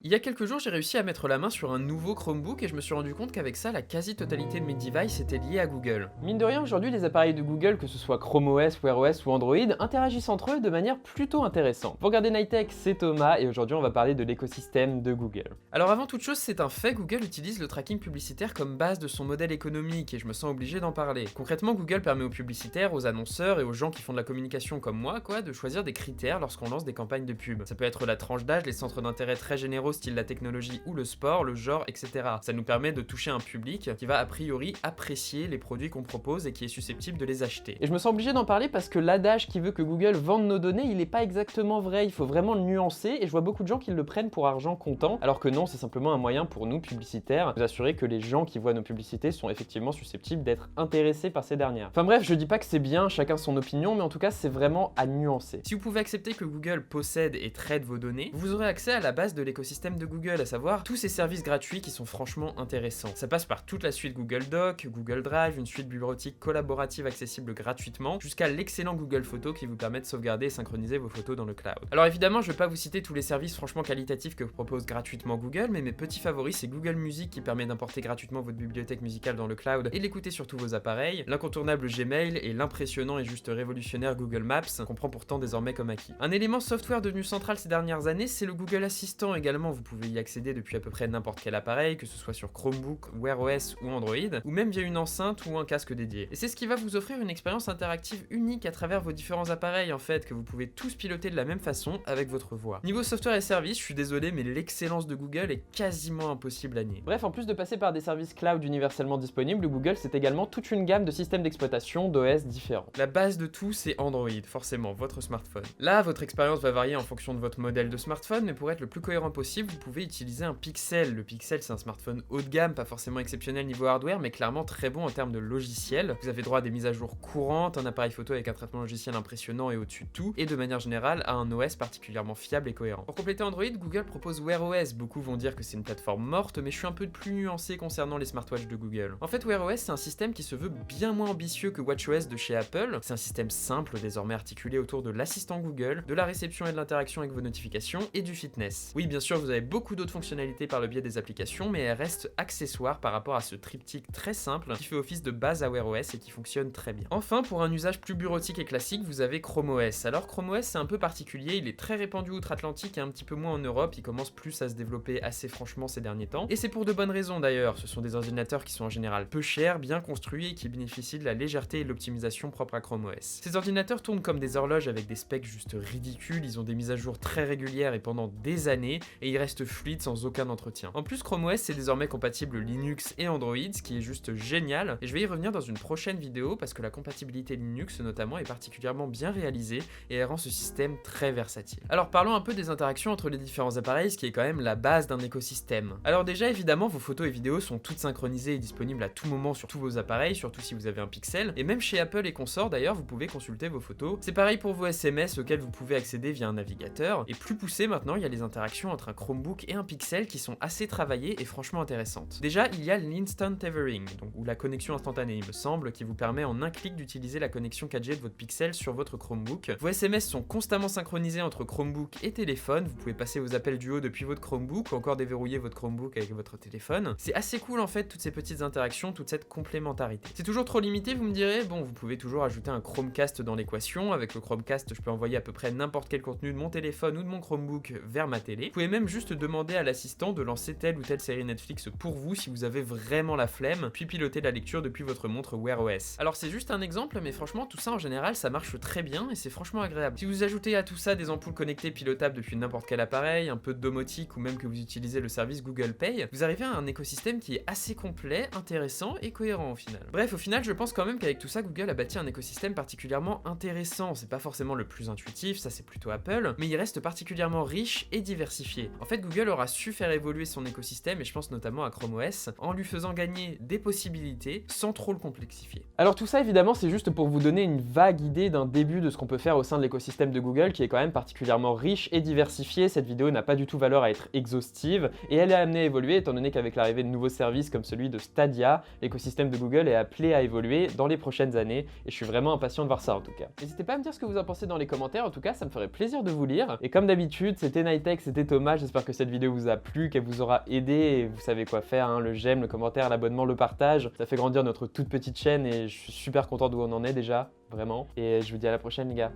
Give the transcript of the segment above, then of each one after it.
Il y a quelques jours, j'ai réussi à mettre la main sur un nouveau Chromebook et je me suis rendu compte qu'avec ça, la quasi-totalité de mes devices étaient liés à Google. Mine de rien, aujourd'hui, les appareils de Google, que ce soit Chrome OS, Wear OS ou Android, interagissent entre eux de manière plutôt intéressante. Vous regardez Nightech, c'est Thomas, et aujourd'hui, on va parler de l'écosystème de Google. Alors avant toute chose, c'est un fait, Google utilise le tracking publicitaire comme base de son modèle économique et je me sens obligé d'en parler. Concrètement, Google permet aux publicitaires, aux annonceurs et aux gens qui font de la communication comme moi, de choisir des critères lorsqu'on lance des campagnes de pub. Ça peut être la tranche d'âge, les centres d'intérêt très généraux style la technologie ou le sport, le genre, etc. Ça nous permet de toucher un public qui va a priori apprécier les produits qu'on propose et qui est susceptible de les acheter. Et je me sens obligé d'en parler parce que l'adage qui veut que Google vende nos données, il est pas exactement vrai, il faut vraiment le nuancer, et je vois beaucoup de gens qui le prennent pour argent comptant, alors que non, c'est simplement un moyen pour nous, publicitaires, de nous assurer que les gens qui voient nos publicités sont effectivement susceptibles d'être intéressés par ces dernières. Enfin bref, je dis pas que c'est bien, chacun son opinion, mais en tout cas, c'est vraiment à nuancer. Si vous pouvez accepter que Google possède et traite vos données, vous aurez accès à la base de l'écosystème de Google, à savoir tous ces services gratuits qui sont franchement intéressants. Ça passe par toute la suite Google Doc, Google Drive, une suite bureautique collaborative accessible gratuitement, jusqu'à l'excellent Google Photos qui vous permet de sauvegarder et synchroniser vos photos dans le cloud. Alors évidemment, je vais pas vous citer tous les services franchement qualitatifs que propose gratuitement Google, mais mes petits favoris, c'est Google Music qui permet d'importer gratuitement votre bibliothèque musicale dans le cloud et l'écouter sur tous vos appareils, l'incontournable Gmail et l'impressionnant et juste révolutionnaire Google Maps, qu'on prend pourtant désormais comme acquis. Un élément software devenu central ces dernières années, c'est le Google Assistant également. Vous pouvez y accéder depuis à peu près n'importe quel appareil, que ce soit sur Chromebook, Wear OS ou Android, ou même via une enceinte ou un casque dédié. Et c'est ce qui va vous offrir une expérience interactive unique à travers vos différents appareils en fait, que vous pouvez tous piloter de la même façon avec votre voix. Niveau software et services, je suis désolé, mais l'excellence de Google est quasiment impossible à nier. Bref, en plus de passer par des services cloud universellement disponibles, Google c'est également toute une gamme de systèmes d'exploitation d'OS différents. La base de tout, c'est Android, forcément, votre smartphone. Là, votre expérience va varier en fonction de votre modèle de smartphone, mais pour être le plus cohérent possible, vous pouvez utiliser un Pixel. Le Pixel, c'est un smartphone haut de gamme, pas forcément exceptionnel niveau hardware, mais clairement très bon en termes de logiciel. Vous avez droit à des mises à jour courantes, un appareil photo avec un traitement logiciel impressionnant et au-dessus de tout, et de manière générale à un OS particulièrement fiable et cohérent. Pour compléter Android, Google propose Wear OS. Beaucoup vont dire que c'est une plateforme morte, mais je suis un peu plus nuancé concernant les smartwatches de Google. En fait, Wear OS, c'est un système qui se veut bien moins ambitieux que WatchOS de chez Apple. C'est un système simple, désormais articulé autour de l'assistant Google, de la réception et de l'interaction avec vos notifications, et du fitness. Oui, bien sûr, vous avez beaucoup d'autres fonctionnalités par le biais des applications, mais elles restent accessoires par rapport à ce triptyque très simple qui fait office de base à Wear OS et qui fonctionne très bien. Enfin, pour un usage plus bureautique et classique, vous avez Chrome OS. Alors Chrome OS, c'est un peu particulier, il est très répandu outre-Atlantique et un petit peu moins en Europe, il commence plus à se développer assez franchement ces derniers temps, et c'est pour de bonnes raisons d'ailleurs. Ce sont des ordinateurs qui sont en général peu chers, bien construits et qui bénéficient de la légèreté et de l'optimisation propre à Chrome OS. Ces ordinateurs tournent comme des horloges avec des specs juste ridicules, ils ont des mises à jour très régulières et pendant des années, et ils restent fluides sans aucun entretien. En plus, Chrome OS est désormais compatible Linux et Android, ce qui est juste génial, et je vais y revenir dans une prochaine vidéo parce que la compatibilité Linux notamment est particulièrement bien réalisée et elle rend ce système très versatile. Alors parlons un peu des interactions entre les différents appareils, ce qui est quand même la base d'un écosystème. Alors déjà évidemment vos photos et vidéos sont toutes synchronisées et disponibles à tout moment sur tous vos appareils, surtout si vous avez un Pixel, et même chez Apple et consorts d'ailleurs vous pouvez consulter vos photos. C'est pareil pour vos SMS auxquels vous pouvez accéder via un navigateur, et plus poussé maintenant il y a les interactions entre un Chromebook et un Pixel qui sont assez travaillées et franchement intéressantes. Déjà il y a l'instant tethering, ou la connexion instantanée il me semble, qui vous permet en un clic d'utiliser la connexion 4G de votre Pixel sur votre Chromebook. Vos SMS sont constamment synchronisés entre Chromebook et téléphone, vous pouvez passer vos appels duo depuis votre Chromebook ou encore déverrouiller votre Chromebook avec votre téléphone. C'est assez cool en fait toutes ces petites interactions, toute cette complémentarité. C'est toujours trop limité vous me direz, bon vous pouvez toujours ajouter un Chromecast dans l'équation. Avec le Chromecast je peux envoyer à peu près n'importe quel contenu de mon téléphone ou de mon Chromebook vers ma télé. Vous pouvez même juste demander à l'assistant de lancer telle ou telle série Netflix pour vous si vous avez vraiment la flemme, puis piloter la lecture depuis votre montre Wear OS. Alors c'est juste un exemple, mais franchement tout ça en général ça marche très bien et c'est franchement agréable. Si vous ajoutez à tout ça des ampoules connectées pilotables depuis n'importe quel appareil, un peu de domotique ou même que vous utilisez le service Google Pay, vous arrivez à un écosystème qui est assez complet, intéressant et cohérent au final. Bref, au final je pense quand même qu'avec tout ça Google a bâti un écosystème particulièrement intéressant. C'est pas forcément le plus intuitif, ça c'est plutôt Apple, mais il reste particulièrement riche et diversifié. En fait Google aura su faire évoluer son écosystème et je pense notamment à Chrome OS en lui faisant gagner des possibilités sans trop le complexifier. Alors tout ça évidemment c'est juste pour vous donner une vague idée d'un début de ce qu'on peut faire au sein de l'écosystème de Google qui est quand même particulièrement riche et diversifié. Cette vidéo n'a pas du tout valeur à être exhaustive et elle est amenée à évoluer étant donné qu'avec l'arrivée de nouveaux services comme celui de Stadia, l'écosystème de Google est appelé à évoluer dans les prochaines années et je suis vraiment impatient de voir ça en tout cas. N'hésitez pas à me dire ce que vous en pensez dans les commentaires, en tout cas ça me ferait plaisir de vous lire. Et comme d'habitude, c'était Nightech, c'était Thomas, j'espère j'espère que cette vidéo vous a plu, qu'elle vous aura aidé, et vous savez quoi faire, hein, le j'aime, le commentaire, l'abonnement, le partage. Ça fait grandir notre toute petite chaîne et je suis super content d'où on en est déjà, vraiment. Et je vous dis à la prochaine les gars.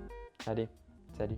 Allez, salut.